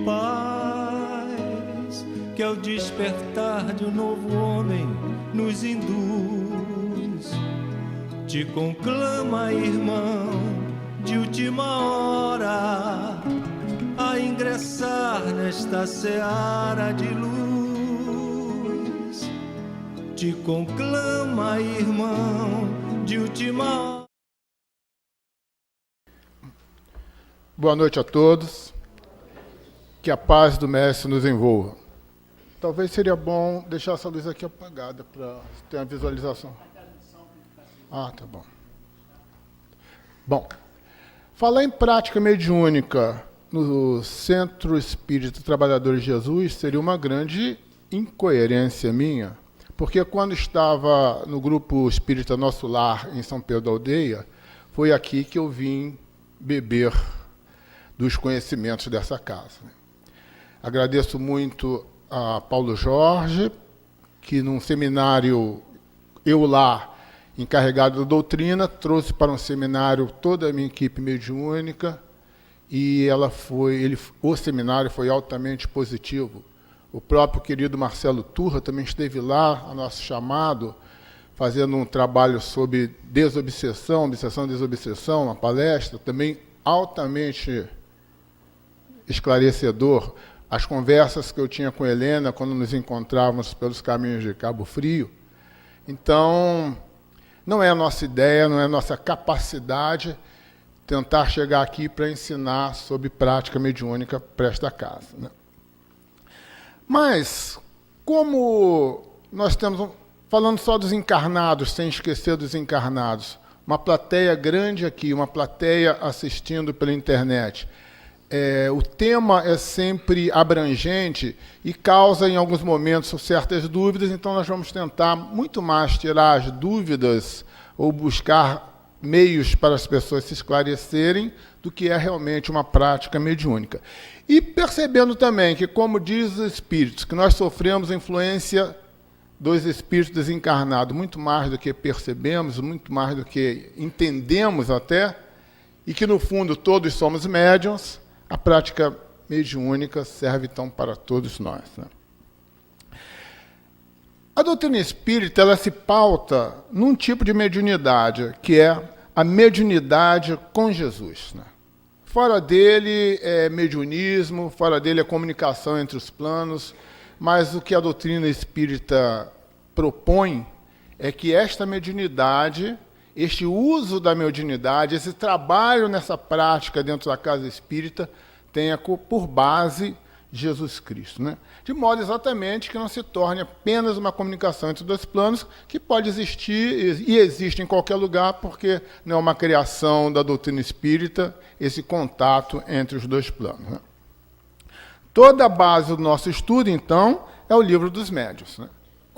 paz que ao despertar de um novo homem nos induz. Te conclama, irmão, de última hora, a ingressar nesta seara de luz. Te conclama, irmão, de última hora. Boa noite a todos. Que a paz do Mestre nos envolva. Talvez seria bom deixar essa luz aqui apagada para ter uma visualização. Ah, tá bom. Bom, falar em prática mediúnica no Centro Espírita Trabalhadores de Jesus seria uma grande incoerência minha, porque quando estava no grupo Espírita Nosso Lar, em São Pedro da Aldeia, foi aqui que eu vim beber dos conhecimentos dessa casa. Agradeço muito a Paulo Jorge, que num seminário, eu lá, encarregado da doutrina, trouxe para um seminário toda a minha equipe mediúnica, e o seminário foi altamente positivo. O próprio querido Marcelo Turra também esteve lá, a nosso chamado, fazendo um trabalho sobre desobsessão, desobsessão, uma palestra, também altamente esclarecedor. As conversas que eu tinha com Helena quando nos encontrávamos pelos caminhos de Cabo Frio. Então, não é a nossa ideia, não é a nossa capacidade tentar chegar aqui para ensinar sobre prática mediúnica para esta casa, né? Mas, como nós temos, falando só dos encarnados, sem esquecer dos encarnados, uma plateia grande aqui, uma plateia assistindo pela internet, o tema é sempre abrangente e causa, em alguns momentos, certas dúvidas, então nós vamos tentar muito mais tirar as dúvidas ou buscar meios para as pessoas se esclarecerem do que é realmente uma prática mediúnica. E percebendo também que, como diz os espíritos, que nós sofremos a influência dos espíritos desencarnados, muito mais do que percebemos, muito mais do que entendemos até, e que, no fundo, todos somos médiuns, a prática mediúnica serve, então, para todos nós, né? A doutrina espírita, ela se pauta num tipo de mediunidade, que é a mediunidade com Jesus, né? Fora dele é mediunismo, fora dele é comunicação entre os planos, mas o que a doutrina espírita propõe é que esta mediunidade, este uso da mediunidade, esse trabalho nessa prática dentro da casa espírita, tenha por base Jesus Cristo, né? De modo exatamente que não se torne apenas uma comunicação entre dois planos, que pode existir e existe em qualquer lugar, porque não é uma criação da doutrina espírita esse contato entre os dois planos, né? Toda a base do nosso estudo, então, é o Livro dos Médiuns, né?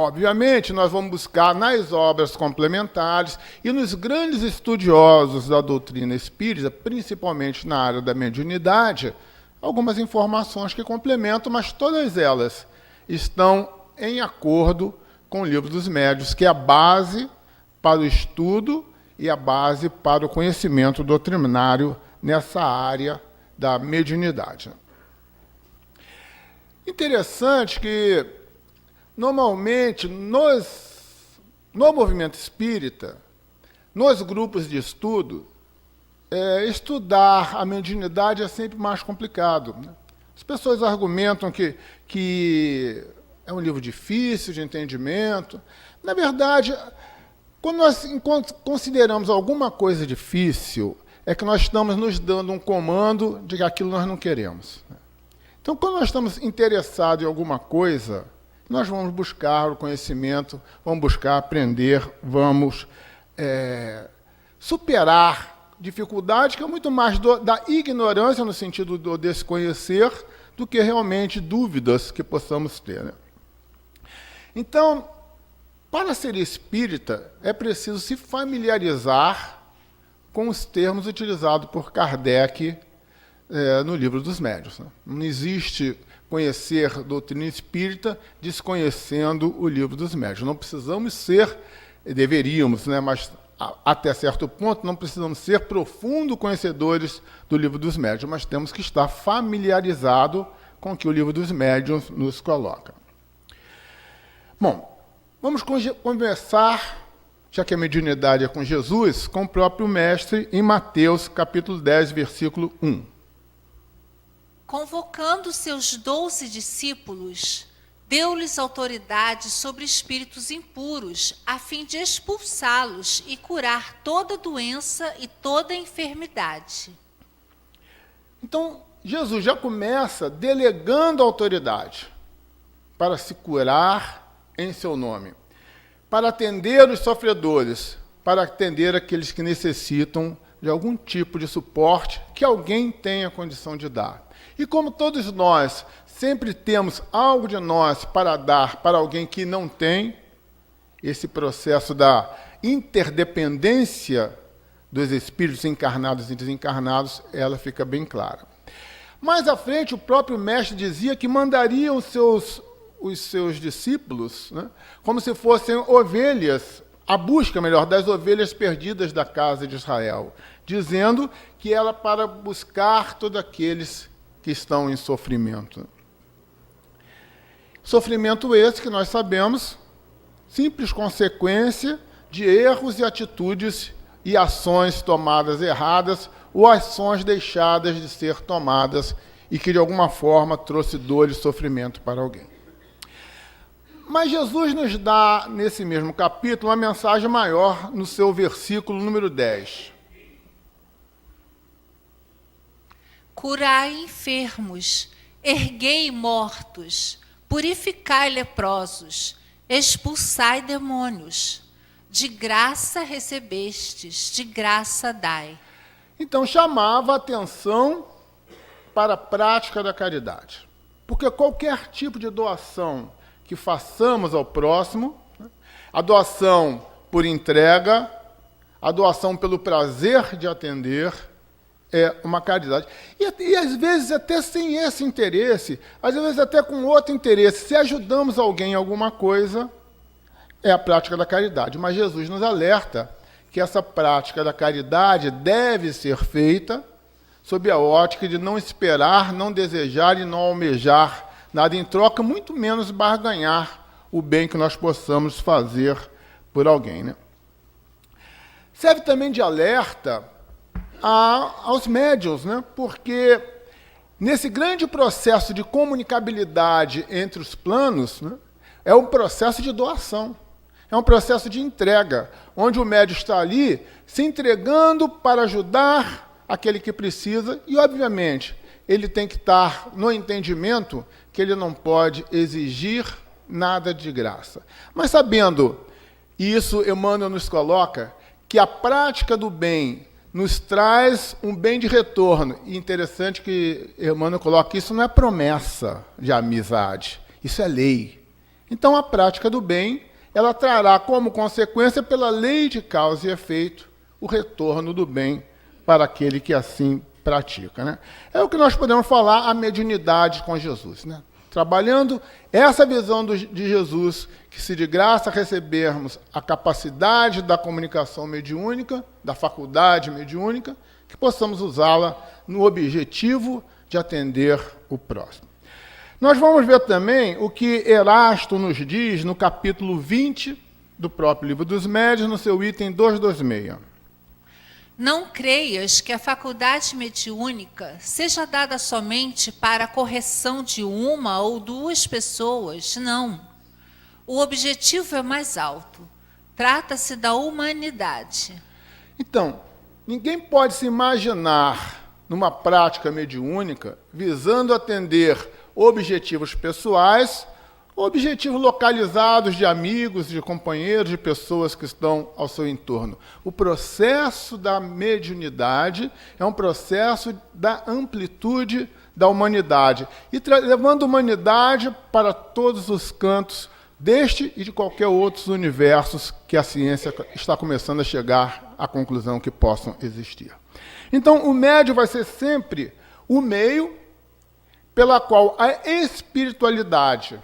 Obviamente, nós vamos buscar nas obras complementares e nos grandes estudiosos da doutrina espírita, principalmente na área da mediunidade, algumas informações que complementam, mas todas elas estão em acordo com o Livro dos Médiuns, que é a base para o estudo e a base para o conhecimento doutrinário nessa área da mediunidade. Interessante que, normalmente, no movimento espírita, nos grupos de estudo, estudar a mediunidade é sempre mais complicado, né? As pessoas argumentam que é um livro difícil de entendimento. Na verdade, quando nós consideramos alguma coisa difícil, é que nós estamos nos dando um comando de que aquilo nós não queremos, né? Então, quando nós estamos interessados em alguma coisa, nós vamos buscar o conhecimento, vamos buscar aprender, vamos superar dificuldade, que é muito mais da ignorância, no sentido do desconhecer, do que realmente dúvidas que possamos ter, né? Então, para ser espírita, é preciso se familiarizar com os termos utilizados por Kardec no Livro dos Médiuns, né? Não existe conhecer doutrina espírita desconhecendo o Livro dos Médiuns. Não precisamos ser, deveríamos, né, mas até certo ponto, não precisamos ser profundos conhecedores do Livro dos Médiuns, mas temos que estar familiarizados com que o livro dos médiuns nos coloca. Bom, vamos conversar, já que a mediunidade é com Jesus, com o próprio Mestre em Mateus, capítulo 10, versículo 1. Convocando seus 12 discípulos, deu-lhes autoridade sobre espíritos impuros, a fim de expulsá-los e curar toda doença e toda enfermidade. Então, Jesus já começa delegando autoridade para se curar em seu nome, para atender os sofredores, para atender aqueles que necessitam de algum tipo de suporte que alguém tenha condição de dar. E como todos nós sempre temos algo de nós para dar para alguém que não tem, esse processo da interdependência dos espíritos encarnados e desencarnados, ela fica bem clara. Mais à frente, o próprio Mestre dizia que mandaria os seus discípulos, né, como se fossem ovelhas, a busca, melhor, das ovelhas perdidas da casa de Israel, dizendo que era para buscar todos aqueles que estão em sofrimento. Sofrimento esse que nós sabemos, simples consequência de erros e atitudes e ações tomadas erradas ou ações deixadas de ser tomadas e que de alguma forma trouxe dor e sofrimento para alguém. Mas Jesus nos dá, nesse mesmo capítulo, uma mensagem maior no seu versículo número 10. Curai enfermos, erguei mortos, purificai leprosos, expulsai demônios. De graça recebestes, de graça dai. Então chamava a atenção para a prática da caridade. Porque qualquer tipo de doação que façamos ao próximo, a doação por entrega, a doação pelo prazer de atender, é uma caridade. E às vezes até sem esse interesse, às vezes até com outro interesse, se ajudamos alguém em alguma coisa, é a prática da caridade. Mas Jesus nos alerta que essa prática da caridade deve ser feita sob a ótica de não esperar, não desejar e não almejar nada em troca, muito menos barganhar o bem que nós possamos fazer por alguém, né? Serve também de alerta aos médiuns, né? Porque nesse grande processo de comunicabilidade entre os planos, né, é um processo de doação, é um processo de entrega, onde o médium está ali se entregando para ajudar aquele que precisa e, obviamente, ele tem que estar no entendimento que ele não pode exigir nada de graça. Mas sabendo, e isso Emmanuel nos coloca, que a prática do bem nos traz um bem de retorno. E interessante que Emmanuel coloca que isso não é promessa de amizade, isso é lei. Então a prática do bem, ela trará como consequência, pela lei de causa e efeito, o retorno do bem para aquele que assim pratica, né? É o que nós podemos falar, a mediunidade com Jesus, né? Trabalhando essa visão de Jesus, que se de graça recebermos a capacidade da comunicação mediúnica, da faculdade mediúnica, que possamos usá-la no objetivo de atender o próximo. Nós vamos ver também o que Erasto nos diz no capítulo 20 do próprio Livro dos Médiuns, no seu item 226. Não creias que a faculdade mediúnica seja dada somente para a correção de uma ou duas pessoas, não. O objetivo é mais alto. Trata-se da humanidade. Então, ninguém pode se imaginar numa prática mediúnica visando atender objetivos pessoais, objetivos localizados de amigos, de companheiros, de pessoas que estão ao seu entorno. O processo da mediunidade é um processo da amplitude da humanidade, e levando a humanidade para todos os cantos deste e de qualquer outros universos que a ciência está começando a chegar à conclusão que possam existir. Então, o médium vai ser sempre o meio pela qual a espiritualidade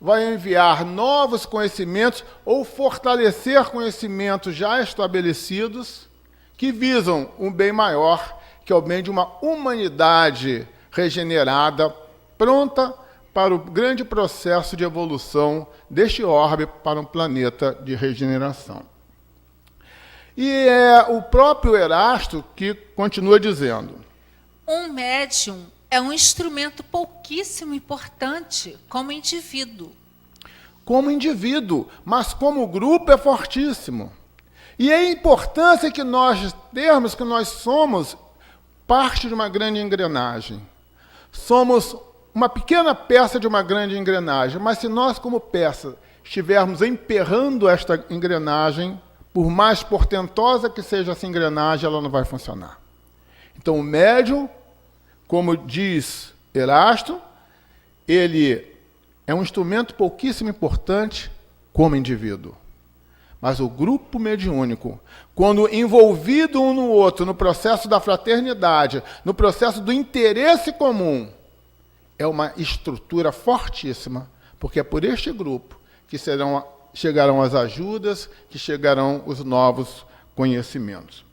vai enviar novos conhecimentos ou fortalecer conhecimentos já estabelecidos que visam um bem maior, que é o bem de uma humanidade regenerada, pronta para o grande processo de evolução deste orbe para um planeta de regeneração. E é o próprio Erasto que continua dizendo: um médium é um instrumento pouquíssimo importante como indivíduo. Como indivíduo, mas como grupo é fortíssimo. E a importância que nós temos, que nós somos parte de uma grande engrenagem. Somos uma pequena peça de uma grande engrenagem, mas se nós, como peça, estivermos emperrando esta engrenagem, por mais portentosa que seja essa engrenagem, ela não vai funcionar. Então, o médium, como diz Erasto, ele é um instrumento pouquíssimo importante como indivíduo. Mas o grupo mediúnico, quando envolvido um no outro, no processo da fraternidade, no processo do interesse comum, é uma estrutura fortíssima, porque é por este grupo que chegarão as ajudas, que chegarão os novos conhecimentos.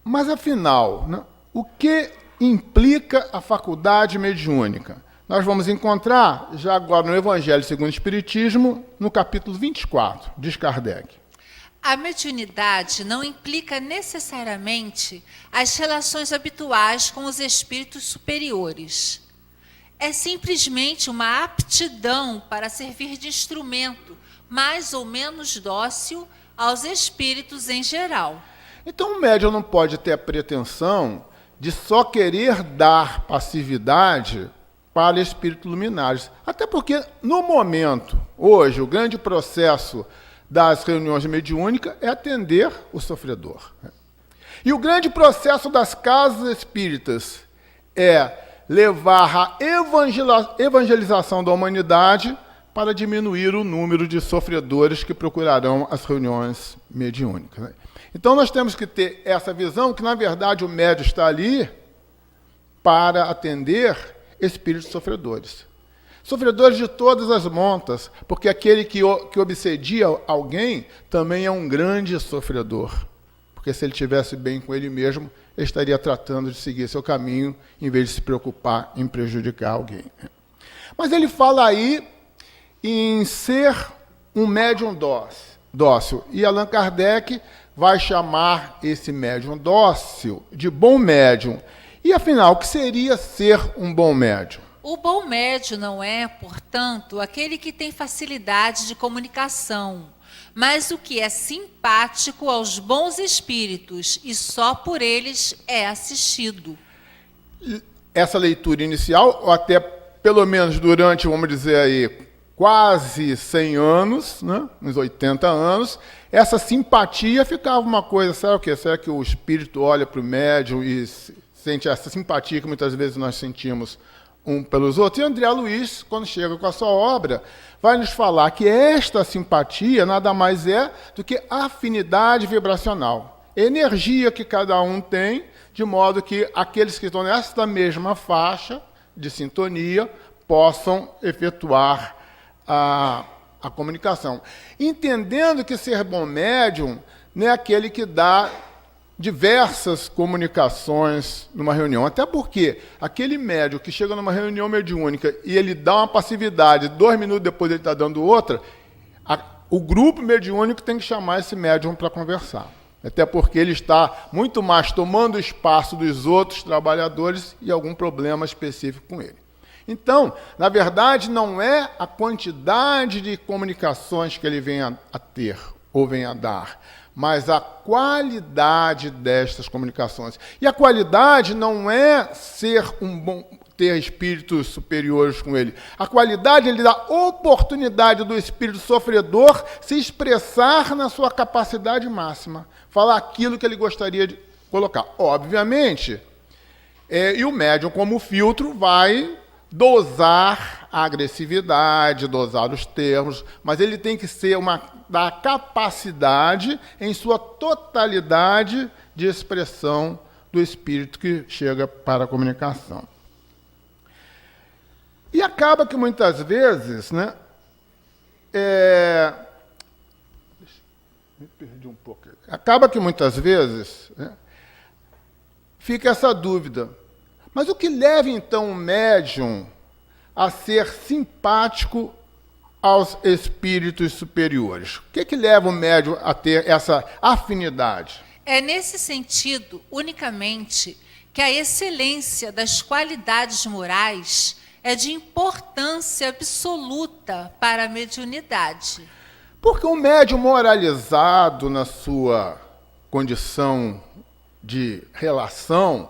Mas, afinal, né, o que implica a faculdade mediúnica? Nós vamos encontrar, já agora no Evangelho segundo o Espiritismo, no capítulo 24, diz Kardec. A mediunidade não implica necessariamente as relações habituais com os espíritos superiores. É simplesmente uma aptidão para servir de instrumento, mais ou menos dócil, aos espíritos em geral. Então, o médium não pode ter a pretensão de só querer dar passividade para espíritos luminares. Até porque, no momento, hoje, o grande processo das reuniões mediúnicas é atender o sofredor. E o grande processo das casas espíritas é levar a evangelização da humanidade para diminuir o número de sofredores que procurarão as reuniões mediúnicas. Então, nós temos que ter essa visão que, na verdade, o médium está ali para atender espíritos sofredores. Sofredores de todas as montas, porque aquele que obsedia alguém também é um grande sofredor. Porque se ele estivesse bem com ele mesmo, ele estaria tratando de seguir seu caminho, em vez de se preocupar em prejudicar alguém. Mas ele fala aí em ser um médium dócil. E Allan Kardec vai chamar esse médium dócil de bom médium. E, afinal, o que seria ser um bom médium? O bom médium não é, portanto, aquele que tem facilidade de comunicação, mas o que é simpático aos bons espíritos e só por eles é assistido. Essa leitura inicial, ou até pelo menos durante, vamos dizer aí, quase 100 anos, né, uns 80 anos, essa simpatia ficava uma coisa, será o quê? Será que o espírito olha para o médium e sente essa simpatia que muitas vezes nós sentimos um pelos outros? E André Luiz, quando chega com a sua obra, vai nos falar que esta simpatia nada mais é do que afinidade vibracional. Energia que cada um tem, de modo que aqueles que estão nesta mesma faixa de sintonia possam efetuar a comunicação. Entendendo que ser bom médium não é aquele que dá diversas comunicações numa reunião. Até porque aquele médium que chega numa reunião mediúnica e ele dá uma passividade, 2 minutos depois ele está dando outra, o grupo mediúnico tem que chamar esse médium para conversar. Até porque ele está muito mais tomando o espaço dos outros trabalhadores e algum problema específico com ele. Então, na verdade, não é a quantidade de comunicações que ele venha a ter ou venha a dar, mas a qualidade destas comunicações. E a qualidade não é ter espíritos superiores com ele. A qualidade, ele dá oportunidade do espírito sofredor se expressar na sua capacidade máxima, falar aquilo que ele gostaria de colocar. Obviamente, e o médium, como filtro, vai dosar a agressividade, dosar os termos, mas ele tem que ser da capacidade, em sua totalidade, de expressão do espírito que chega para a comunicação. E acaba que muitas vezes, né, me perdi um pouco. Acaba que muitas vezes, né, fica essa dúvida. Mas o que leva, então, o médium a ser simpático aos espíritos superiores? O que leva o médium a ter essa afinidade? É nesse sentido, unicamente, que a excelência das qualidades morais é de importância absoluta para a mediunidade. Porque o médium moralizado na sua condição de relação,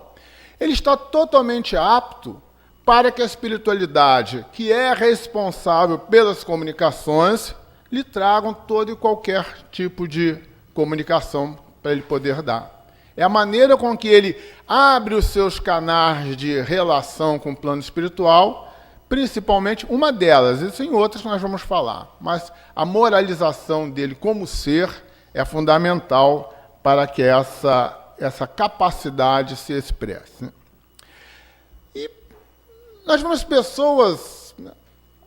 ele está totalmente apto para que a espiritualidade, que é responsável pelas comunicações, lhe tragam todo e qualquer tipo de comunicação para ele poder dar. É a maneira com que ele abre os seus canais de relação com o plano espiritual, principalmente uma delas, isso em outras nós vamos falar, mas a moralização dele como ser é fundamental para que essa capacidade se expresse. E nós vemos pessoas,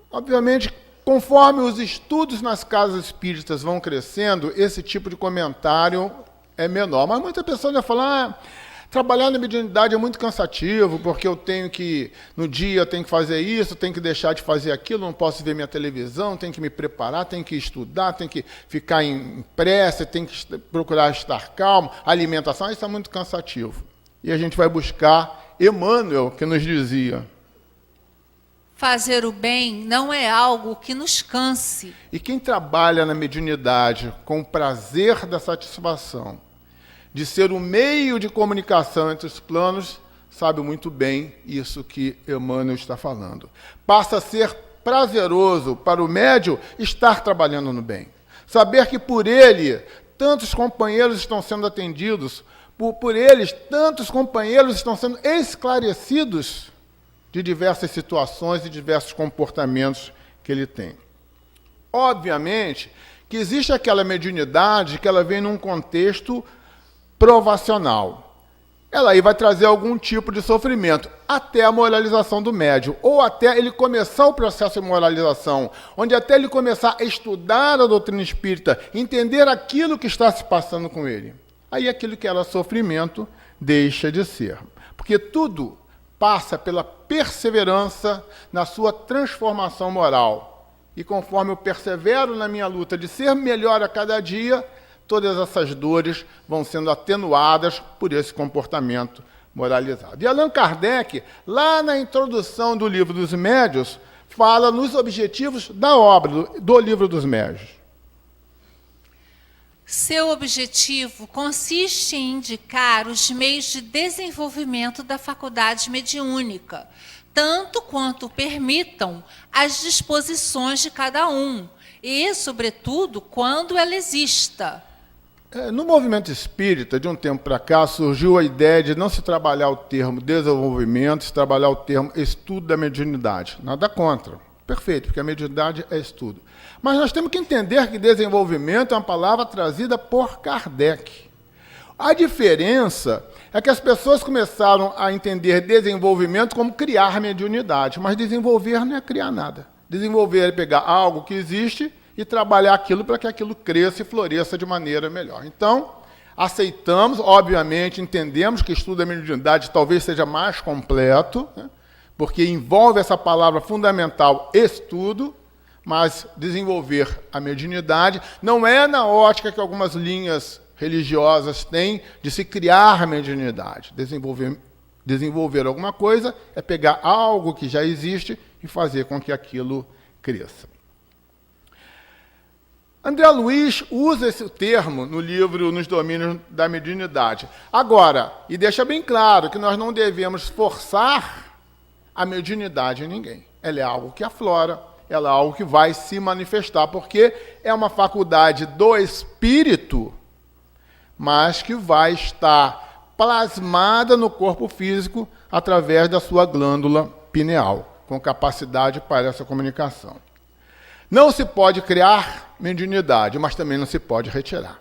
obviamente, conforme os estudos nas casas espíritas vão crescendo, esse tipo de comentário é menor. Mas muita pessoa vai falar, trabalhar na mediunidade é muito cansativo, porque eu tenho que, no dia eu tenho que fazer isso, tenho que deixar de fazer aquilo, não posso ver minha televisão, tenho que me preparar, tenho que estudar, tenho que ficar em prece, tenho que procurar estar calmo, alimentação, isso é muito cansativo. E a gente vai buscar Emmanuel, que nos dizia: fazer o bem não é algo que nos canse. E quem trabalha na mediunidade com o prazer da satisfação de ser o meio de comunicação entre os planos, sabe muito bem isso que Emmanuel está falando. Passa a ser prazeroso para o médium estar trabalhando no bem. Saber que por ele, tantos companheiros estão sendo atendidos, por eles, tantos companheiros estão sendo esclarecidos de diversas situações e diversos comportamentos que ele tem. Obviamente que existe aquela mediunidade que ela vem num contexto provacional. Ela aí vai trazer algum tipo de sofrimento, até a moralização do médium, ou até ele começar o processo de moralização, onde até ele começar a estudar a doutrina espírita, entender aquilo que está se passando com ele. Aí aquilo que era sofrimento deixa de ser. Porque tudo passa pela perseverança na sua transformação moral. E conforme eu persevero na minha luta de ser melhor a cada dia, todas essas dores vão sendo atenuadas por esse comportamento moralizado. E Allan Kardec, lá na introdução do Livro dos Médiuns, fala nos objetivos da obra, do Livro dos Médiuns. Seu objetivo consiste em indicar os meios de desenvolvimento da faculdade mediúnica, tanto quanto permitam as disposições de cada um, e, sobretudo, quando ela exista. No movimento espírita, de um tempo para cá, surgiu a ideia de não se trabalhar o termo desenvolvimento, se trabalhar o termo estudo da mediunidade. Nada contra. Perfeito, porque a mediunidade é estudo. Mas nós temos que entender que desenvolvimento é uma palavra trazida por Kardec. A diferença é que as pessoas começaram a entender desenvolvimento como criar mediunidade, mas desenvolver não é criar nada. Desenvolver é pegar algo que existe e trabalhar aquilo para que aquilo cresça e floresça de maneira melhor. Então, aceitamos, obviamente, entendemos que estudo da mediunidade talvez seja mais completo, né? Porque envolve essa palavra fundamental, estudo, mas desenvolver a mediunidade não é na ótica que algumas linhas religiosas têm de se criar a mediunidade. Desenvolver alguma coisa é pegar algo que já existe e fazer com que aquilo cresça. André Luiz usa esse termo no livro Nos Domínios da Mediunidade. Agora, e deixa bem claro que nós não devemos forçar a mediunidade em ninguém. Ela é algo que aflora, ela é algo que vai se manifestar, porque é uma faculdade do espírito, mas que vai estar plasmada no corpo físico através da sua glândula pineal, com capacidade para essa comunicação. Não se pode criar mediunidade, mas também não se pode retirar.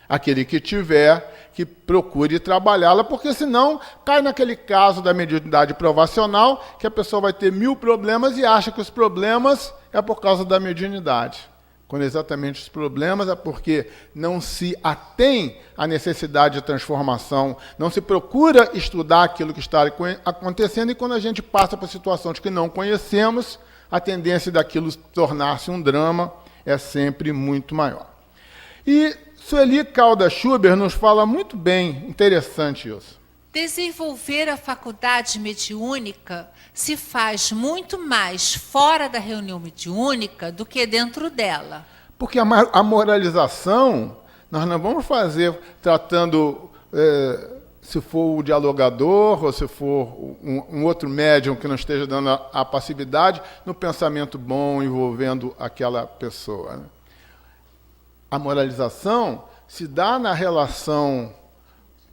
Aquele que tiver, que procure trabalhá-la, porque senão cai naquele caso da mediunidade provacional, que a pessoa vai ter 1000 problemas e acha que os problemas é por causa da mediunidade. quando exatamente os problemas é porque não se atém à necessidade de transformação, não se procura estudar aquilo que está acontecendo, e quando a gente passa por situações que não conhecemos, a tendência daquilo tornar-se um drama é sempre muito maior. E Sueli Caldas Schubert nos fala muito bem, interessante isso. Desenvolver a faculdade mediúnica se faz muito mais fora da reunião mediúnica do que dentro dela. Porque a moralização, nós não vamos fazer tratando, se for o dialogador, ou se for um outro médium que não esteja dando a passividade, no pensamento bom envolvendo aquela pessoa, né? A moralização se dá na relação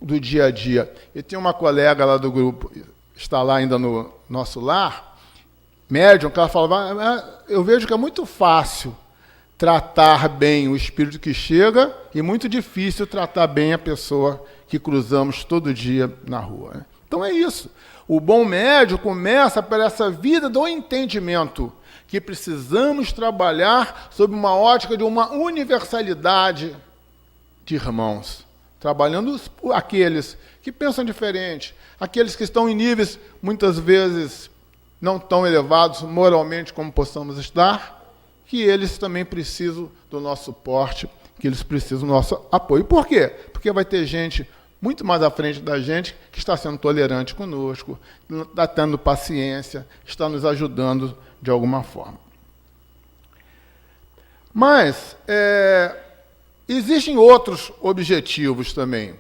do dia a dia. E tem uma colega lá do grupo, está lá ainda no nosso lar, médium, que ela falava, eu vejo que é muito fácil tratar bem o espírito que chega e muito difícil tratar bem a pessoa que cruzamos todo dia na rua, né? Então é isso. O bom médium começa por essa vida do entendimento, que precisamos trabalhar sob uma ótica de uma universalidade de irmãos, trabalhando aqueles que pensam diferente, aqueles que estão em níveis, muitas vezes, não tão elevados moralmente como possamos estar, que eles também precisam do nosso suporte, que eles precisam do nosso apoio. Por quê? Porque vai ter gente muito mais à frente da gente que está sendo tolerante conosco, está tendo paciência, está nos ajudando de alguma forma. Mas existem outros objetivos também.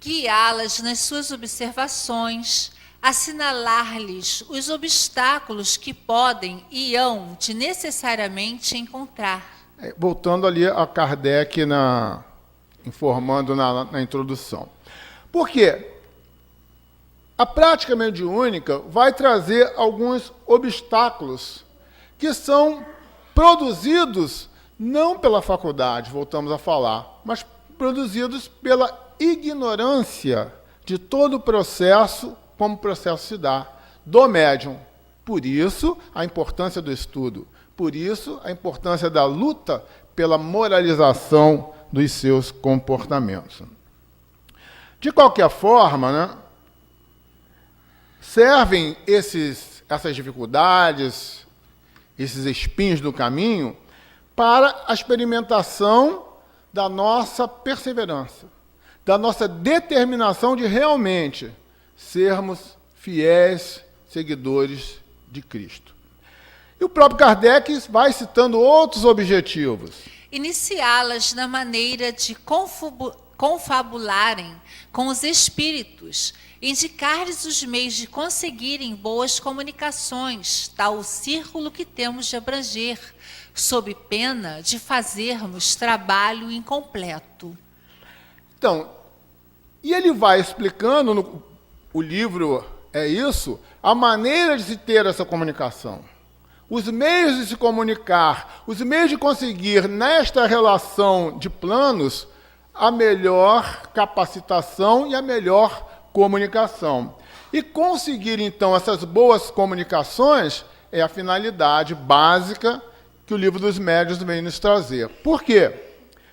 Guiá-las nas suas observações, assinalar-lhes os obstáculos que podem e hão de necessariamente encontrar. Voltando ali a Kardec, informando na introdução. Por quê? A prática mediúnica vai trazer alguns obstáculos que são produzidos não pela faculdade, voltamos a falar, mas produzidos pela ignorância de todo o processo, como o processo se dá, do médium. Por isso, a importância do estudo. Por isso, a importância da luta pela moralização dos seus comportamentos. De qualquer forma, né, servem essas dificuldades, esses espinhos do caminho, para a experimentação da nossa perseverança, da nossa determinação de realmente sermos fiéis seguidores de Cristo. E o próprio Kardec vai citando outros objetivos. Iniciá-las na maneira de confabularem com os espíritos, indicar-lhes os meios de conseguirem boas comunicações, tal o círculo que temos de abranger, sob pena de fazermos trabalho incompleto. Então, e ele vai explicando, o livro é isso, a maneira de se ter essa comunicação. Os meios de se comunicar, os meios de conseguir, nesta relação de planos, a melhor capacitação e a melhor comunicação. E conseguir, então, essas boas comunicações é a finalidade básica que o Livro dos Médiuns vem nos trazer. Por quê?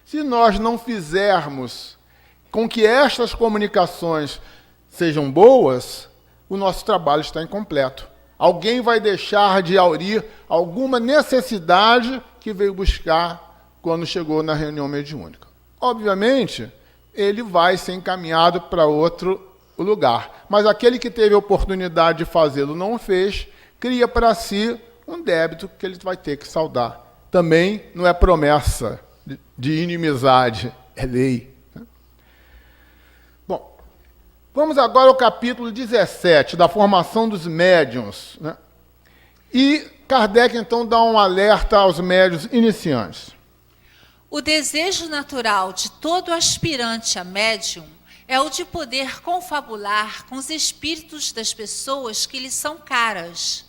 Se nós não fizermos com que estas comunicações sejam boas, o nosso trabalho está incompleto. Alguém vai deixar de aurir alguma necessidade que veio buscar quando chegou na reunião mediúnica. Obviamente, ele vai ser encaminhado para outro lugar. Mas aquele que teve a oportunidade de fazê-lo não fez, cria para si um débito que ele vai ter que saldar. Também não é promessa de inimizade, é lei. Bom, vamos agora ao capítulo 17, da formação dos médiuns, né? E Kardec, então, dá um alerta aos médiuns iniciantes. O desejo natural de todo aspirante a médium é o de poder confabular com os espíritos das pessoas que lhe são caras.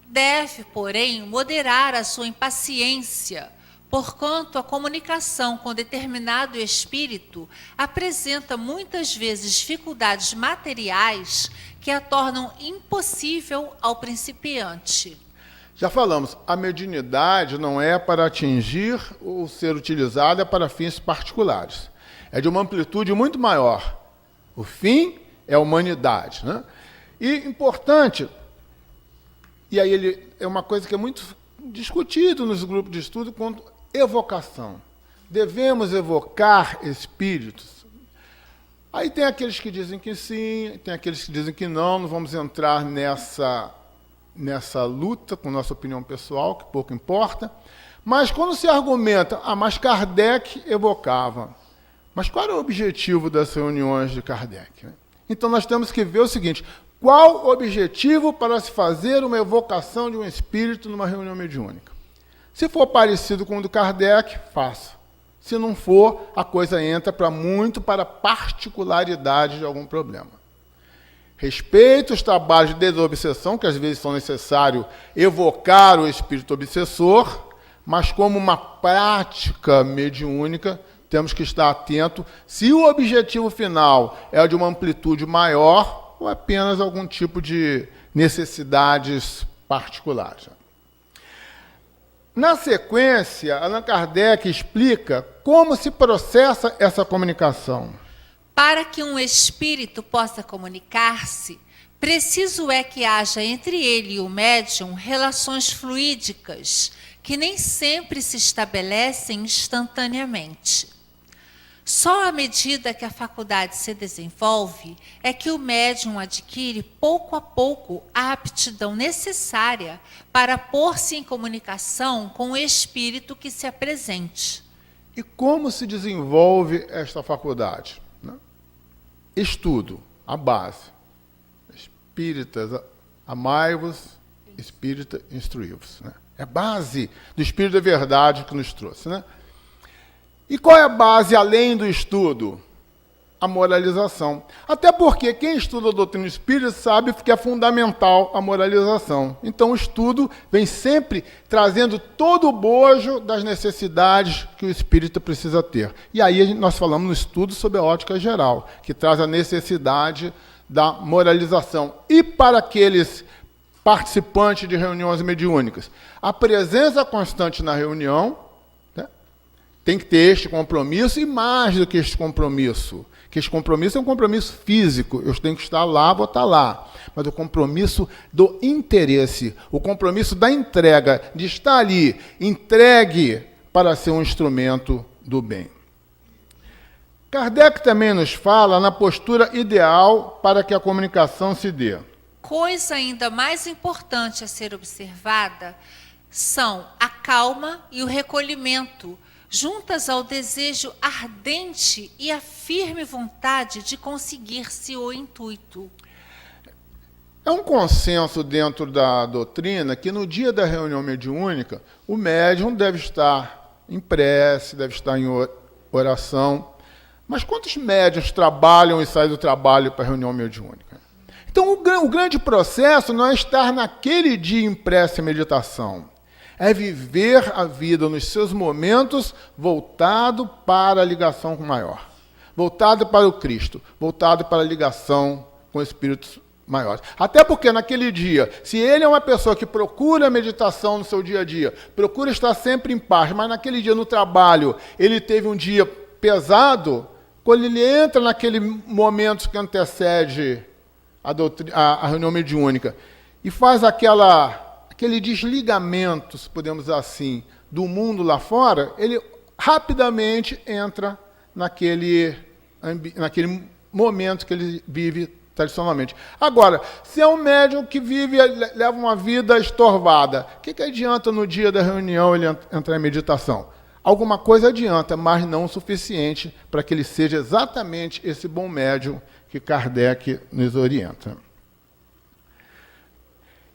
Deve, porém, moderar a sua impaciência, porquanto a comunicação com determinado espírito apresenta muitas vezes dificuldades materiais que a tornam impossível ao principiante. Já falamos, a mediunidade não é para atingir ou ser utilizada para fins particulares. É de uma amplitude muito maior. O fim é a humanidade, né? E importante, e aí ele é uma coisa que é muito discutido nos grupos de estudo, quanto evocação. Devemos evocar espíritos? Aí tem aqueles que dizem que sim, tem aqueles que dizem que não vamos entrar nessa luta com nossa opinião pessoal, que pouco importa. Mas quando se argumenta, mas Kardec evocava. Mas qual era o objetivo das reuniões de Kardec? Então nós temos que ver o seguinte, qual o objetivo para se fazer uma evocação de um espírito numa reunião mediúnica? Se for parecido com o do Kardec, faça. Se não for, a coisa entra para particularidade de algum problema. Respeito os trabalhos de desobsessão, que às vezes são necessários evocar o espírito obsessor, mas como uma prática mediúnica, temos que estar atento se o objetivo final é de uma amplitude maior ou apenas algum tipo de necessidades particulares. Na sequência, Allan Kardec explica como se processa essa comunicação. Para que um espírito possa comunicar-se, preciso é que haja entre ele e o médium relações fluídicas, que nem sempre se estabelecem instantaneamente. Só à medida que a faculdade se desenvolve é que o médium adquire pouco a pouco a aptidão necessária para pôr-se em comunicação com o espírito que se apresente. E como se desenvolve esta faculdade? Estudo, a base. Espíritas, amai-vos, espírita, instruí-vos. É a base do Espírito da Verdade que nos trouxe, né? E qual é a base, além do estudo? A moralização. Até porque quem estuda a doutrina espírita sabe que é fundamental a moralização. Então o estudo vem sempre trazendo todo o bojo das necessidades que o espírita precisa ter. E aí nós falamos no estudo sobre a ótica geral, que traz a necessidade da moralização. E para aqueles participantes de reuniões mediúnicas, a presença constante na reunião, tem que ter este compromisso e mais do que este compromisso. Que este compromisso é um compromisso físico. Eu tenho que estar lá, vou estar lá. Mas o compromisso do interesse, o compromisso da entrega, de estar ali, entregue para ser um instrumento do bem. Kardec também nos fala na postura ideal para que a comunicação se dê. Coisa ainda mais importante a ser observada são a calma e o recolhimento, juntas ao desejo ardente e à firme vontade de conseguir-se o intuito. É um consenso dentro da doutrina que no dia da reunião mediúnica, o médium deve estar em prece, deve estar em oração. Mas quantos médiuns trabalham e saem do trabalho para a reunião mediúnica? Então, o grande processo não é estar naquele dia em prece e meditação. É viver a vida nos seus momentos voltado para a ligação com o maior. Voltado para o Cristo. Voltado para a ligação com espíritos maiores. Até porque naquele dia, se ele é uma pessoa que procura a meditação no seu dia a dia, procura estar sempre em paz, mas naquele dia no trabalho, ele teve um dia pesado, quando ele entra naquele momento que antecede a reunião mediúnica e faz aquele desligamento, se podemos dizer assim, do mundo lá fora, ele rapidamente entra naquele momento que ele vive tradicionalmente. Agora, se é um médium que leva uma vida estorvada, o que adianta no dia da reunião ele entrar em meditação? Alguma coisa adianta, mas não o suficiente para que ele seja exatamente esse bom médium que Kardec nos orienta.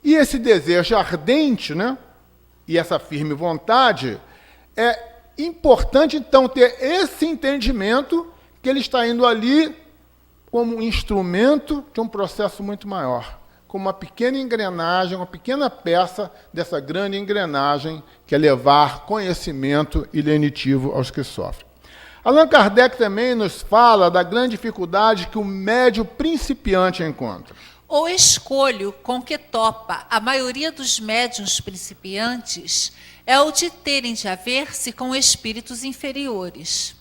E esse desejo ardente, né, e essa firme vontade, é importante, então, ter esse entendimento que ele está indo ali como um instrumento de um processo muito maior, como uma pequena engrenagem, uma pequena peça dessa grande engrenagem que é levar conhecimento e lenitivo aos que sofrem. Allan Kardec também nos fala da grande dificuldade que o médium principiante encontra. O escolho com que topa a maioria dos médiuns principiantes é o de terem de haver-se com espíritos inferiores.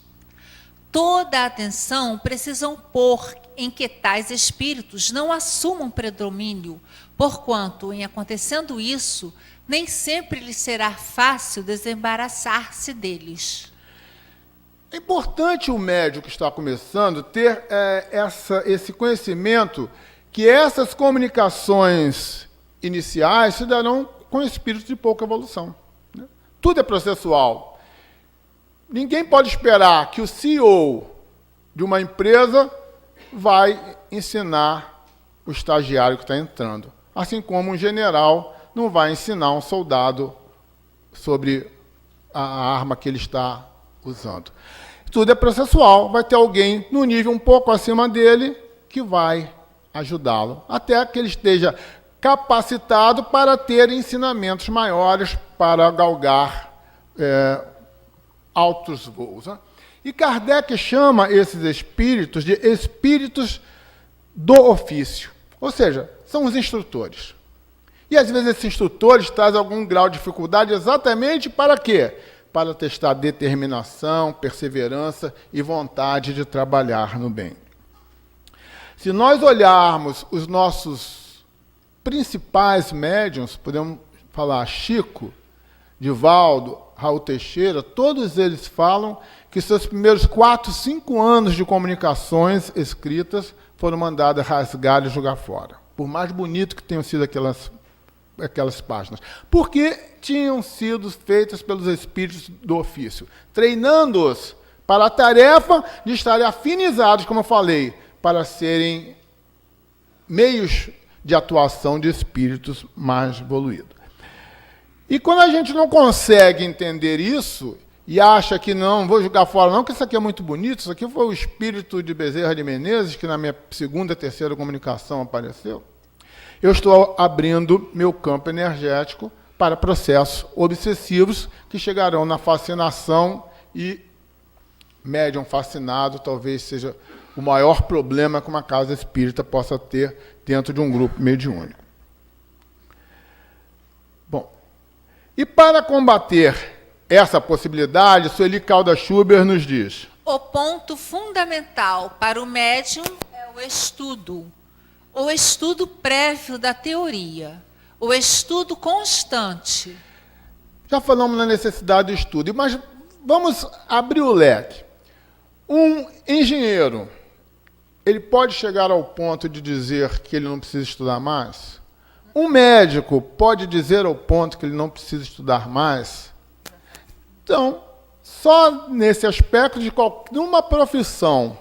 Toda a atenção precisam pôr em que tais espíritos não assumam predomínio, porquanto, em acontecendo isso, nem sempre lhes será fácil desembaraçar-se deles. É importante o médium que está começando ter esse conhecimento que essas comunicações iniciais se darão com espíritos de pouca evolução. Né? Tudo é processual. Ninguém pode esperar que o CEO de uma empresa vai ensinar o estagiário que está entrando. Assim como um general não vai ensinar um soldado sobre a arma que ele está usando. Tudo é processual. Vai ter alguém no nível um pouco acima dele que vai ajudá-lo, até que ele esteja capacitado para ter ensinamentos maiores para galgar altos voos. Né? E Kardec chama esses espíritos de espíritos do ofício, ou seja, são os instrutores. E às vezes esses instrutores trazem algum grau de dificuldade exatamente para quê? Para testar determinação, perseverança e vontade de trabalhar no bem. Se nós olharmos os nossos principais médiuns, podemos falar Chico, Divaldo, Raul Teixeira, todos eles falam que seus primeiros 4, 5 anos de comunicações escritas foram mandadas rasgar e jogar fora. Por mais bonito que tenham sido aquelas páginas. Porque tinham sido feitas pelos espíritos do ofício, treinando-os para a tarefa de estarem afinizados, como eu falei, para serem meios de atuação de espíritos mais evoluídos. E quando a gente não consegue entender isso, e acha que não, vou jogar fora não, que isso aqui é muito bonito, isso aqui foi o espírito de Bezerra de Menezes, que na minha segunda, terceira comunicação apareceu, eu estou abrindo meu campo energético para processos obsessivos que chegarão na fascinação, e médium fascinado talvez seja o maior problema que uma casa espírita possa ter dentro de um grupo mediúnico. Bom, e para combater essa possibilidade, Sueli Caldas Schubert nos diz: o ponto fundamental para o médium é o estudo prévio da teoria, o estudo constante. Já falamos na necessidade do estudo, mas vamos abrir o leque. Um engenheiro, ele pode chegar ao ponto de dizer que ele não precisa estudar mais? Um médico pode dizer ao ponto que ele não precisa estudar mais? Então, só nesse aspecto de uma profissão,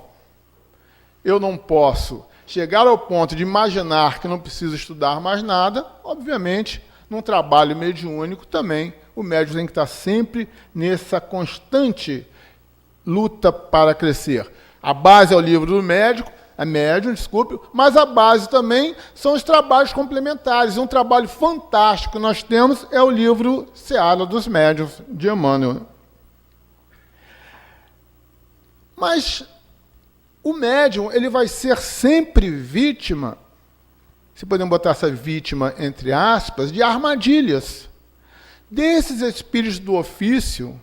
eu não posso chegar ao ponto de imaginar que não preciso estudar mais nada. Obviamente, num trabalho mediúnico também, o médium tem que estar sempre nessa constante luta para crescer. A base é o livro do médium, mas a base também são os trabalhos complementares. Um trabalho fantástico que nós temos é o livro Seara dos Médiuns, de Emmanuel. Mas o médium, ele vai ser sempre vítima, se podemos botar essa vítima entre aspas, de armadilhas desses espíritos do ofício,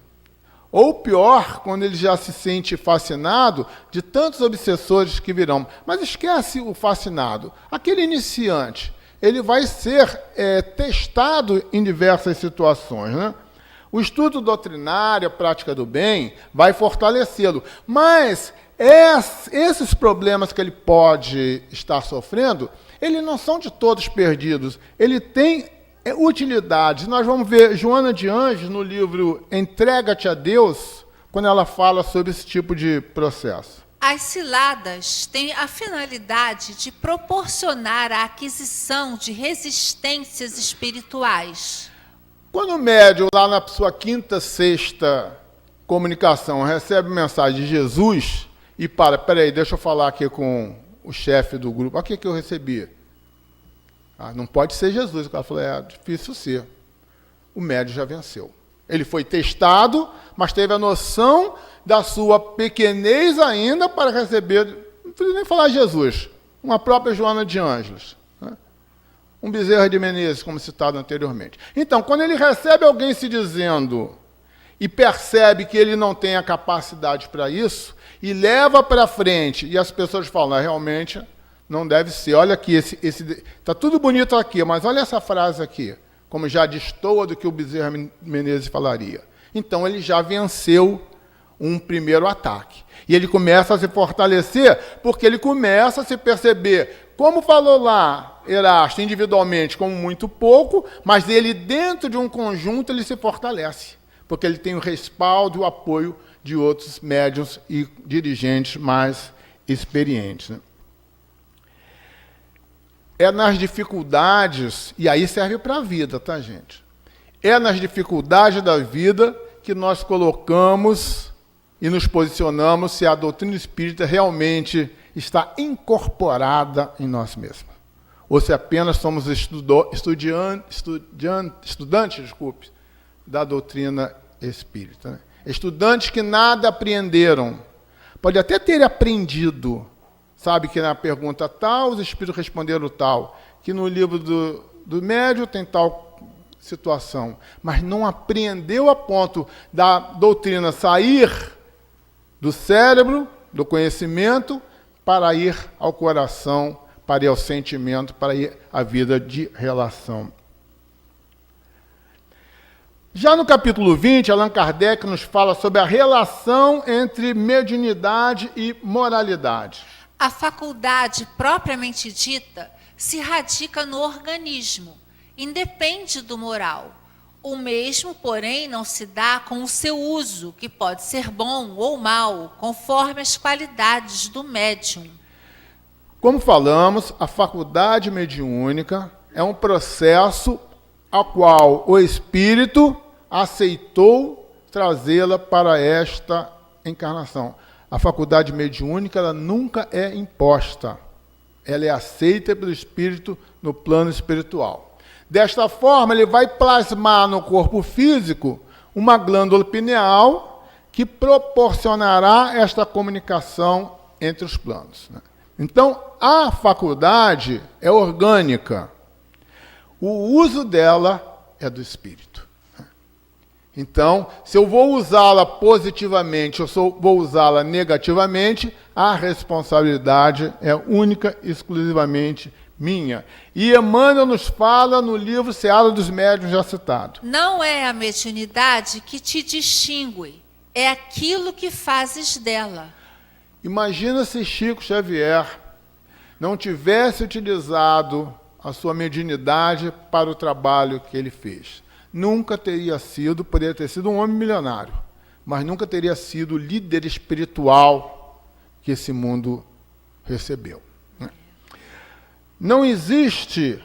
ou pior, quando ele já se sente fascinado, de tantos obsessores que virão. Mas esquece o fascinado. Aquele iniciante, ele vai ser testado em diversas situações, né? O estudo doutrinário, a prática do bem, vai fortalecê-lo. Mas esses problemas que ele pode estar sofrendo, eles não são de todos perdidos. Ele tem utilidades. Nós vamos ver Joana de Anjos no livro Entrega-te a Deus, quando ela fala sobre esse tipo de processo. As ciladas têm a finalidade de proporcionar a aquisição de resistências espirituais. Quando o médium, lá na sua quinta, sexta comunicação, recebe mensagem de Jesus, e peraí, deixa eu falar aqui com o chefe do grupo, o que eu recebi? Não pode ser Jesus. O cara falou, difícil ser. O médium já venceu. Ele foi testado, mas teve a noção da sua pequenez ainda para receber, não precisa nem falar Jesus, uma própria Joana de Ângeles. Um Bezerra de Menezes, como citado anteriormente. Então, quando ele recebe alguém se dizendo e percebe que ele não tem a capacidade para isso, e leva para frente, e as pessoas falam, realmente não deve ser. Olha aqui, está tudo bonito aqui, mas olha essa frase aqui, como já destoa do que o Bezerra Menezes falaria. Então, ele já venceu um primeiro ataque. E ele começa a se fortalecer, porque ele começa a se perceber, como falou lá Erasto, individualmente, como muito pouco, mas ele, dentro de um conjunto, ele se fortalece, porque ele tem o respaldo e o apoio de outros médiuns e dirigentes mais experientes. Né? É nas dificuldades, e aí serve para a vida, tá, gente? É nas dificuldades da vida que nós colocamos e nos posicionamos se a doutrina espírita realmente está incorporada em nós mesmos. Ou se apenas somos estudantes, da doutrina espírita. Né? Estudantes que nada apreenderam. Pode até ter aprendido. Sabe que na pergunta tal, os espíritos responderam tal. Que no livro do médium tem tal situação. Mas não apreendeu a ponto da doutrina sair do cérebro, do conhecimento, para ir ao coração, para ir ao sentimento, para ir à vida de relação. Já no capítulo 20, Allan Kardec nos fala sobre a relação entre mediunidade e moralidade. A faculdade propriamente dita se radica no organismo, independe do moral. O mesmo, porém, não se dá com o seu uso, que pode ser bom ou mau, conforme as qualidades do médium. Como falamos, a faculdade mediúnica é um processo ao qual o espírito aceitou trazê-la para esta encarnação. A faculdade mediúnica, ela nunca é imposta. Ela é aceita pelo espírito no plano espiritual. Desta forma, ele vai plasmar no corpo físico uma glândula pineal que proporcionará esta comunicação entre os planos. Então, a faculdade é orgânica. O uso dela é do espírito. Então, se eu vou usá-la positivamente ou se eu vou usá-la negativamente, a responsabilidade é única e exclusivamente minha. E Emmanuel nos fala no livro Seara dos Médiuns já citado. Não é a mediunidade que te distingue, é aquilo que fazes dela. Imagina se Chico Xavier não tivesse utilizado a sua mediunidade para o trabalho que ele fez. Nunca teria sido, poderia ter sido um homem milionário, mas nunca teria sido o líder espiritual que esse mundo recebeu. Não existe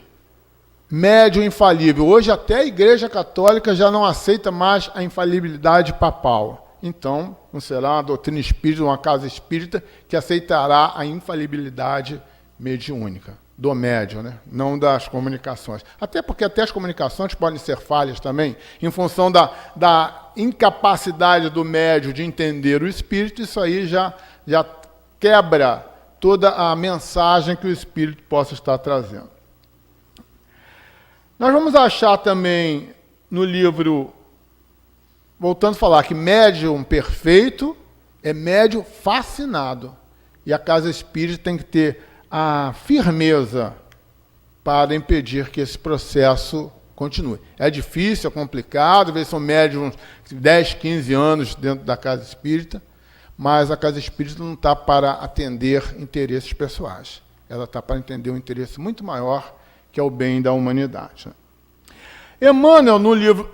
médium infalível. Hoje até a Igreja Católica já não aceita mais a infalibilidade papal. Então, não será uma doutrina espírita, uma casa espírita, que aceitará a infalibilidade mediúnica do médium, né? Não das comunicações. Até porque até as comunicações podem ser falhas também, em função da incapacidade do médium de entender o espírito. Isso aí já quebra toda a mensagem que o espírito possa estar trazendo. Nós vamos achar também no livro, voltando a falar, que médium perfeito é médium fascinado. E a casa espírita tem que ter a firmeza para impedir que esse processo continue. É difícil, é complicado, às vezes são médiums de 10, 15 anos dentro da casa espírita, mas a casa espírita não está para atender interesses pessoais. Ela está para entender um interesse muito maior, que é o bem da humanidade. Emmanuel, no livro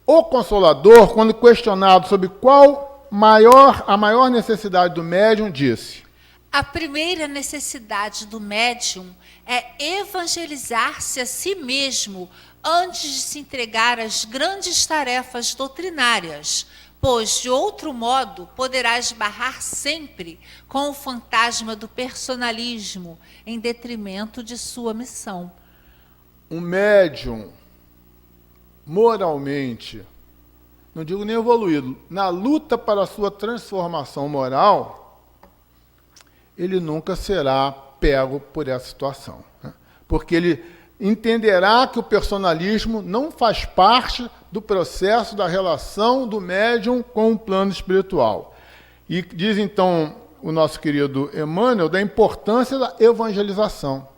O Consolador, quando questionado sobre qual a maior necessidade do médium, disse: a primeira necessidade do médium é evangelizar-se a si mesmo antes de se entregar às grandes tarefas doutrinárias, pois, de outro modo, poderá esbarrar sempre com o fantasma do personalismo, em detrimento de sua missão. Um médium, moralmente, não digo nem evoluído, na luta para a sua transformação moral, ele nunca será pego por essa situação, né? Porque ele entenderá que o personalismo não faz parte do processo da relação do médium com o plano espiritual. E diz, então, o nosso querido Emmanuel, da importância da evangelização.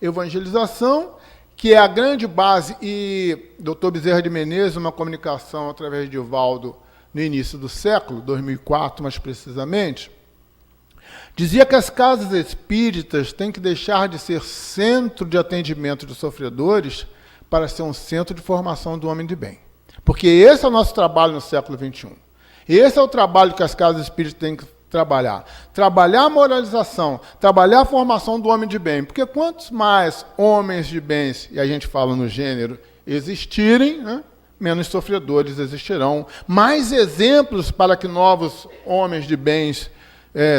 Evangelização, que é a grande base, e Dr. Bezerra de Menezes, uma comunicação através de Divaldo no início do século, 2004 mais precisamente, dizia que as casas espíritas têm que deixar de ser centro de atendimento de sofredores para ser um centro de formação do homem de bem. Porque esse é o nosso trabalho no século XXI. Esse é o trabalho que as casas espíritas têm que trabalhar. Trabalhar a moralização, trabalhar a formação do homem de bem. Porque quantos mais homens de bens, e a gente fala no gênero, existirem, né, menos sofredores existirão. Mais exemplos para que novos homens de bens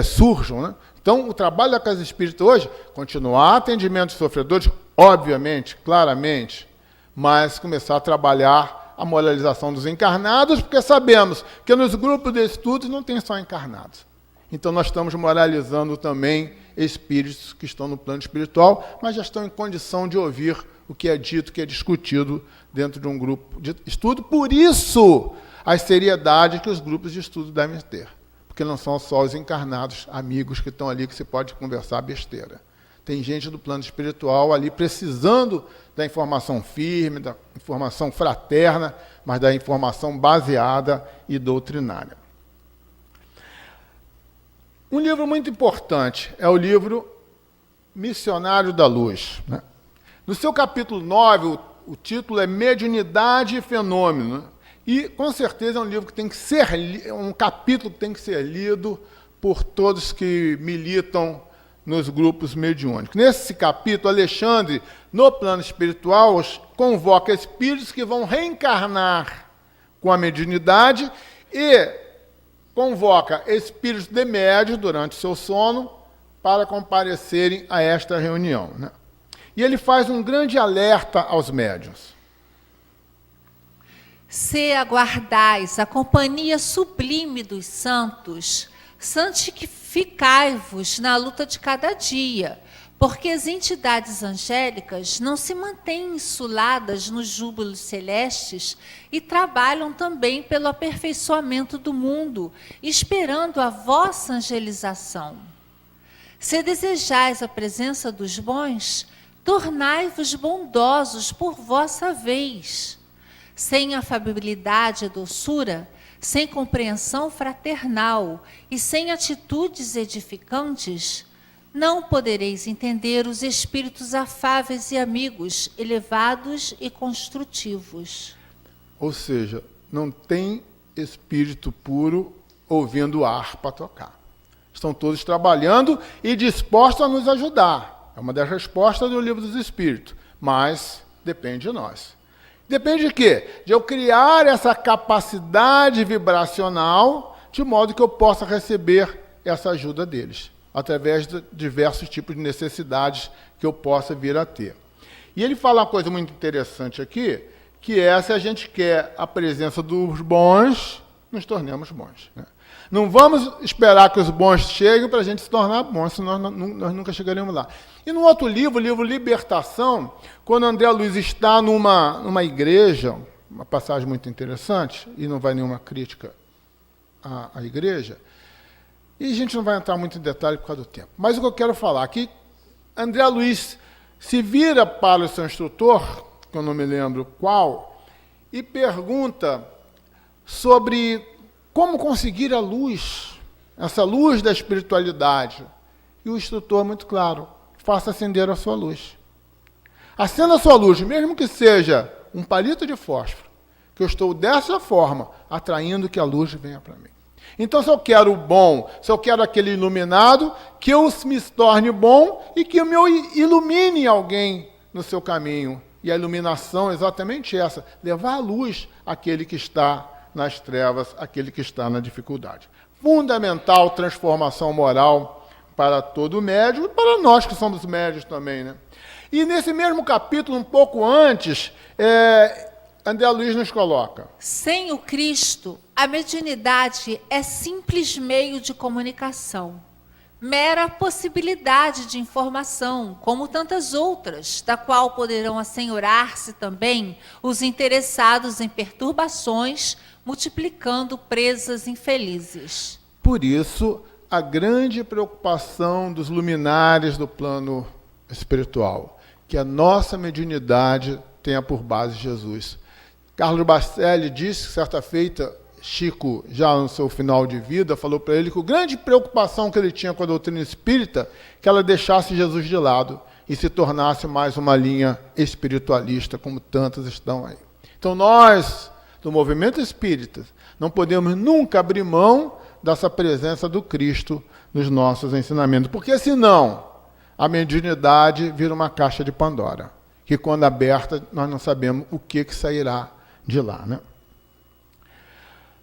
surjam, né? Então, o trabalho da Casa Espírita hoje, continuar atendimento de sofredores, obviamente, claramente, mas começar a trabalhar a moralização dos encarnados, porque sabemos que nos grupos de estudos não tem só encarnados. Então, nós estamos moralizando também espíritos que estão no plano espiritual, mas já estão em condição de ouvir o que é dito, o que é discutido dentro de um grupo de estudo. Por isso, a seriedade que os grupos de estudo devem ter. Porque não são só os encarnados, amigos que estão ali, que se pode conversar besteira. Tem gente do plano espiritual ali precisando da informação firme, da informação fraterna, mas da informação baseada e doutrinária. Um livro muito importante é o livro Missionário da Luz, né? No seu capítulo 9, o título é Mediunidade e Fenômeno. E, com certeza, é um livro que tem que ser, um capítulo que tem que ser lido por todos que militam nos grupos mediúnicos. Nesse capítulo, Alexandre, no plano espiritual, convoca espíritos que vão reencarnar com a mediunidade e convoca espíritos de médios durante seu sono para comparecerem a esta reunião, né? E ele faz um grande alerta aos médiuns. Se aguardais a companhia sublime dos santos, santificai-vos na luta de cada dia, porque as entidades angélicas não se mantêm insuladas nos júbilos celestes e trabalham também pelo aperfeiçoamento do mundo, esperando a vossa angelização. Se desejais a presença dos bons, tornai-vos bondosos por vossa vez. Sem afabilidade e doçura, sem compreensão fraternal e sem atitudes edificantes, não podereis entender os espíritos afáveis e amigos, elevados e construtivos. Ou seja, não tem espírito puro ouvindo harpa tocar. Estão todos trabalhando e dispostos a nos ajudar. É uma das respostas do Livro dos Espíritos, mas depende de nós. Depende de quê? De eu criar essa capacidade vibracional de modo que eu possa receber essa ajuda deles, através de diversos tipos de necessidades que eu possa vir a ter. E ele fala uma coisa muito interessante aqui, que é se a gente quer a presença dos bons, nos tornemos bons, né? Não vamos esperar que os bons cheguem para a gente se tornar bons, senão nós nunca chegaremos lá. E no outro livro, o livro Libertação, quando André Luiz está numa igreja, uma passagem muito interessante, e não vai nenhuma crítica à igreja, e a gente não vai entrar muito em detalhe por causa do tempo. Mas o que eu quero falar aqui, André Luiz se vira para o seu instrutor, que eu não me lembro qual, e pergunta sobre como conseguir a luz, essa luz da espiritualidade. E o instrutor é muito claro, faça acender a sua luz. Acenda a sua luz, mesmo que seja um palito de fósforo, que eu estou dessa forma atraindo que a luz venha para mim. Então, se eu quero o bom, se eu quero aquele iluminado, que eu me torne bom e que eu me ilumine alguém no seu caminho. E a iluminação é exatamente essa, levar a luz àquele que está nas trevas, aquele que está na dificuldade. Fundamental transformação moral para todo médium e para nós que somos médios também, né? E nesse mesmo capítulo, um pouco antes, André Luiz nos coloca: sem o Cristo, a mediunidade é simples meio de comunicação. mera possibilidade de informação, como tantas outras, da qual poderão assenhorar-se também os interessados em perturbações, multiplicando presas infelizes. Por isso, a grande preocupação dos luminares do plano espiritual, que a nossa mediunidade tenha por base Jesus. Carlos Bacelli disse que certa feita, Chico, já no seu final de vida, falou para ele que a grande preocupação que ele tinha com a doutrina espírita, que ela deixasse Jesus de lado e se tornasse mais uma linha espiritualista, como tantas estão aí. Então nós, do movimento espírita, não podemos nunca abrir mão dessa presença do Cristo nos nossos ensinamentos, porque senão a mediunidade vira uma caixa de Pandora, que quando aberta nós não sabemos o que sairá de lá, né?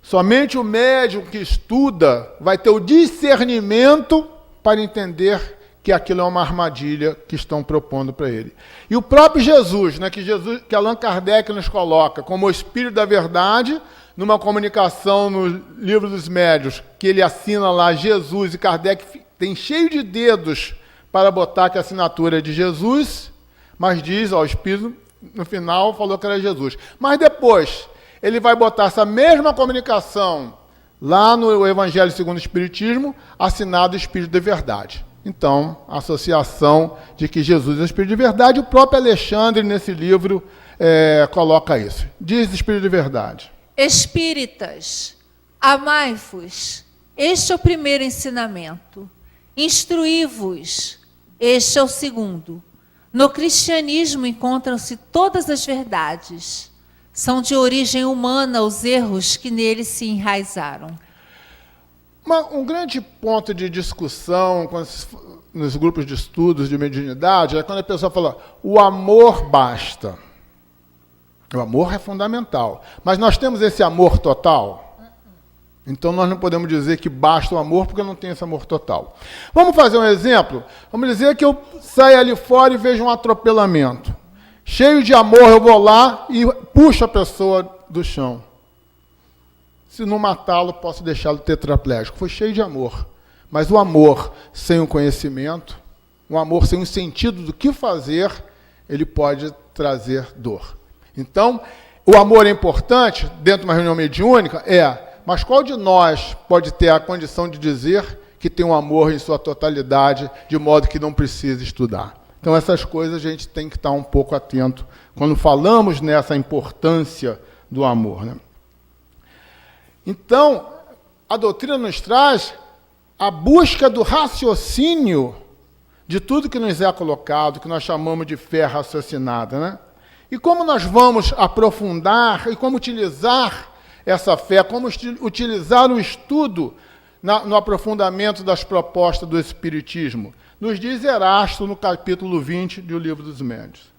Somente o médium que estuda vai ter o discernimento para entender que aquilo é uma armadilha que estão propondo para ele. E o próprio Jesus, né, que Allan Kardec nos coloca como o Espírito da Verdade, numa comunicação no Livro dos Médiuns, que ele assina lá Jesus, e Kardec tem cheio de dedos para botar que a assinatura é de Jesus, mas diz, o Espírito, no final, falou que era Jesus. Mas depois, ele vai botar essa mesma comunicação lá no Evangelho segundo o Espiritismo, assinado Espírito de Verdade. Então, a associação de que Jesus é o Espírito de Verdade, o próprio Alexandre, nesse livro, coloca isso. Diz Espírito de Verdade. Espíritas, amai-vos, este é o primeiro ensinamento. Instruí-vos, este é o segundo. No cristianismo encontram-se todas as verdades. São de origem humana os erros que nele se enraizaram. Um grande ponto de discussão nos grupos de estudos de mediunidade é quando a pessoa fala, o amor basta. O amor é fundamental. Mas nós temos esse amor total? Então nós não podemos dizer que basta o amor, porque não tem esse amor total. Vamos fazer um exemplo? Vamos dizer que eu saio ali fora e vejo um atropelamento. Cheio de amor, eu vou lá e puxo a pessoa do chão. Se não matá-lo, posso deixá-lo tetraplégico. Foi cheio de amor. Mas o amor sem o conhecimento, o amor sem o sentido do que fazer, ele pode trazer dor. Então, o amor é importante dentro de uma reunião mediúnica? Mas qual de nós pode ter a condição de dizer que tem um amor em sua totalidade, de modo que não precisa estudar? Então, essas coisas a gente tem que estar um pouco atento quando falamos nessa importância do amor, né? Então, a doutrina nos traz a busca do raciocínio de tudo que nos é colocado, que nós chamamos de fé raciocinada, né? E como nós vamos aprofundar e como utilizar essa fé, como utilizar o estudo no aprofundamento das propostas do Espiritismo? Nos diz Erasto no capítulo 20 do Livro dos Médiuns.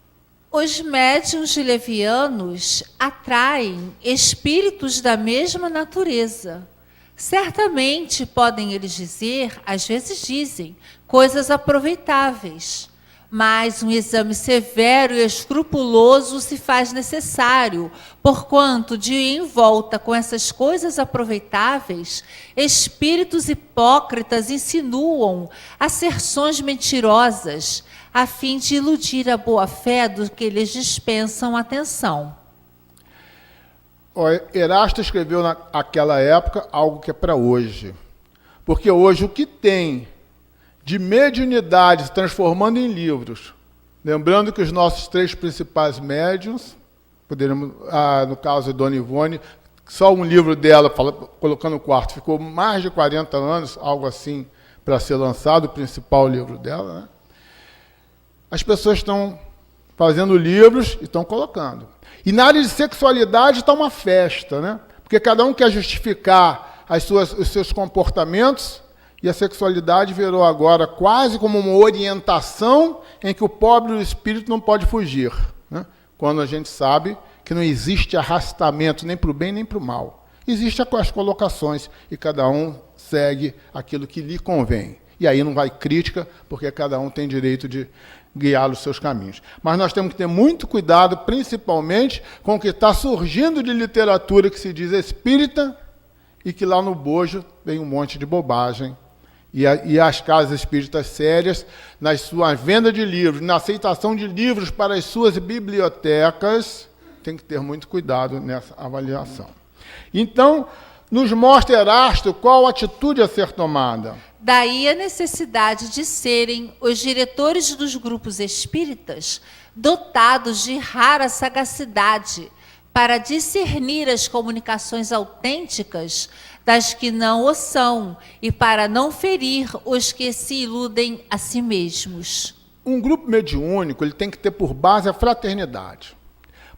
Os médiuns levianos atraem espíritos da mesma natureza. Certamente podem eles dizer, às vezes dizem, coisas aproveitáveis, mas um exame severo e escrupuloso se faz necessário, porquanto, de ir em volta com essas coisas aproveitáveis, espíritos hipócritas insinuam asserções mentirosas, a fim de iludir a boa-fé do que lhes dispensam atenção. Erasto escreveu naquela época algo que é para hoje. Porque hoje o que tem de mediunidade se transformando em livros, lembrando que os nossos 3 principais médiuns, no caso de Dona Ivone, só um livro dela, colocando o quarto, ficou mais de 40 anos, algo assim, para ser lançado, o principal livro dela, né? As pessoas estão fazendo livros e estão colocando. E na área de sexualidade está uma festa, né? Porque cada um quer justificar os seus comportamentos, e a sexualidade virou agora quase como uma orientação em que o pobre do espírito não pode fugir, né? Quando a gente sabe que não existe arrastamento nem para o bem nem para o mal. Existem as colocações e cada um segue aquilo que lhe convém. E aí não vai crítica, porque cada um tem direito de guiar os seus caminhos. Mas nós temos que ter muito cuidado, principalmente com o que está surgindo de literatura que se diz espírita e que lá no bojo vem um monte de bobagem E as casas espíritas sérias, na sua venda de livros, na aceitação de livros para as suas bibliotecas, tem que ter muito cuidado nessa avaliação. Então, nos mostra Erasto qual a atitude a ser tomada. Daí a necessidade de serem os diretores dos grupos espíritas dotados de rara sagacidade para discernir as comunicações autênticas das que não o são e para não ferir os que se iludem a si mesmos. Um grupo mediúnico ele tem que ter por base a fraternidade.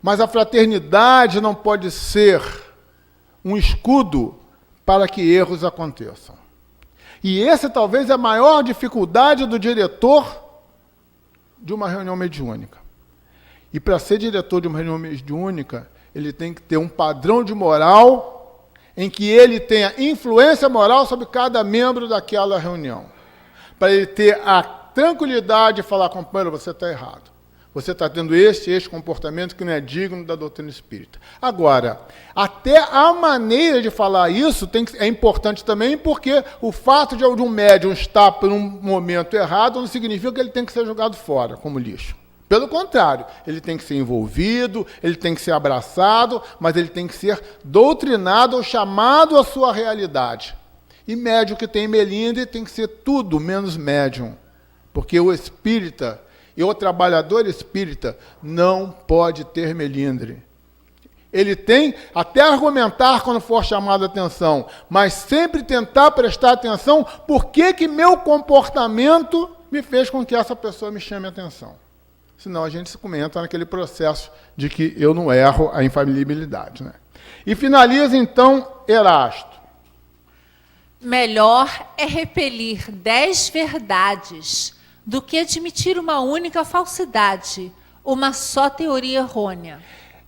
Mas a fraternidade não pode ser um escudo para que erros aconteçam. E essa talvez é a maior dificuldade do diretor de uma reunião mediúnica. E para ser diretor de uma reunião mediúnica, ele tem que ter um padrão de moral em que ele tenha influência moral sobre cada membro daquela reunião. Para ele ter a tranquilidade de falar, companheiro, você está errado. Você está tendo este comportamento que não é digno da doutrina espírita. Agora, até a maneira de falar isso é importante também, porque o fato de um médium estar por um momento errado não significa que ele tem que ser jogado fora, como lixo. Pelo contrário, ele tem que ser envolvido, ele tem que ser abraçado, mas ele tem que ser doutrinado ou chamado à sua realidade. E médium que tem melindre tem que ser tudo menos médium, porque o espírita e o trabalhador espírita não pode ter melindre. Ele tem até argumentar quando for chamado a atenção, mas sempre tentar prestar atenção por que meu comportamento me fez com que essa pessoa me chame a atenção. Senão a gente se comenta naquele processo de que eu não erro a infalibilidade. Né? E finaliza então Erasto. Melhor é repelir 10 verdades do que admitir uma única falsidade, uma só teoria errônea.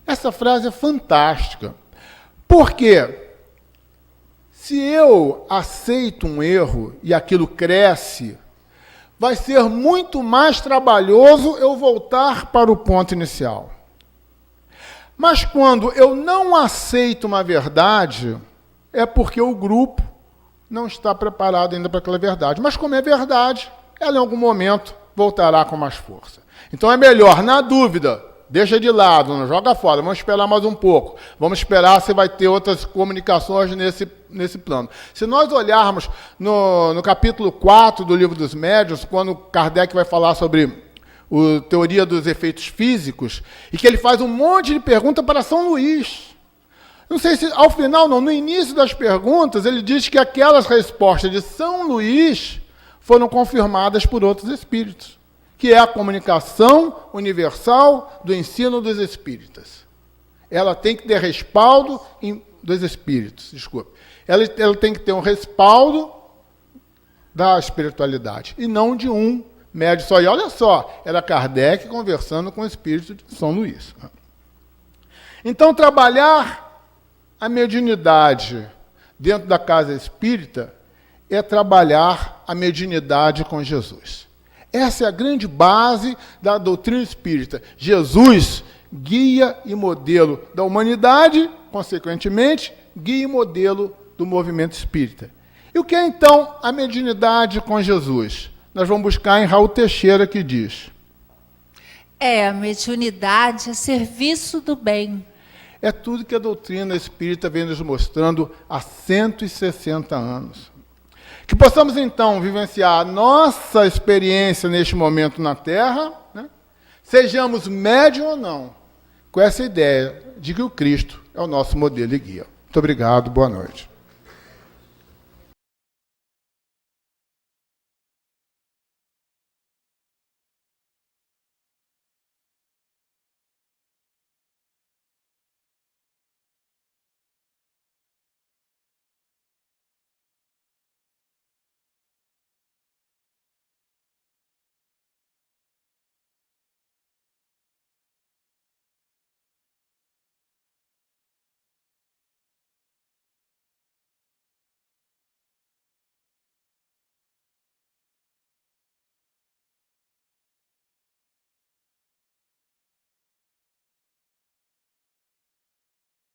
Essa frase é fantástica, porque se eu aceito um erro e aquilo cresce, vai ser muito mais trabalhoso eu voltar para o ponto inicial. Mas quando eu não aceito uma verdade, é porque o grupo não está preparado ainda para aquela verdade. Mas como é verdade, ela em algum momento voltará com mais força. Então é melhor, na dúvida, deixa de lado, não joga fora, vamos esperar mais um pouco. Vamos esperar se vai ter outras comunicações nesse plano. Se nós olharmos no capítulo 4 do Livro dos Médiuns, quando Kardec vai falar sobre a teoria dos efeitos físicos, e que ele faz um monte de perguntas para São Luís. Não sei se ao final, não, no início das perguntas, ele diz que aquelas respostas de São Luís foram confirmadas por outros espíritos, que é a comunicação universal do ensino dos espíritas. Ela tem que ter respaldo dos espíritos, desculpe. Ela tem que ter um respaldo da espiritualidade, e não de um médium só. E olha só, era Kardec conversando com o espírito de São Luís. Então, trabalhar a mediunidade dentro da casa espírita é trabalhar a mediunidade com Jesus. Essa é a grande base da doutrina espírita. Jesus, guia e modelo da humanidade, consequentemente, guia e modelo do movimento espírita. E o que é, então, a mediunidade com Jesus? Nós vamos buscar em Raul Teixeira, que diz: a mediunidade a serviço do bem. É tudo que a doutrina espírita vem nos mostrando há 160 anos. Que possamos, então, vivenciar a nossa experiência neste momento na Terra, né? Sejamos médium ou não, com essa ideia de que o Cristo é o nosso modelo e guia. Muito obrigado, boa noite.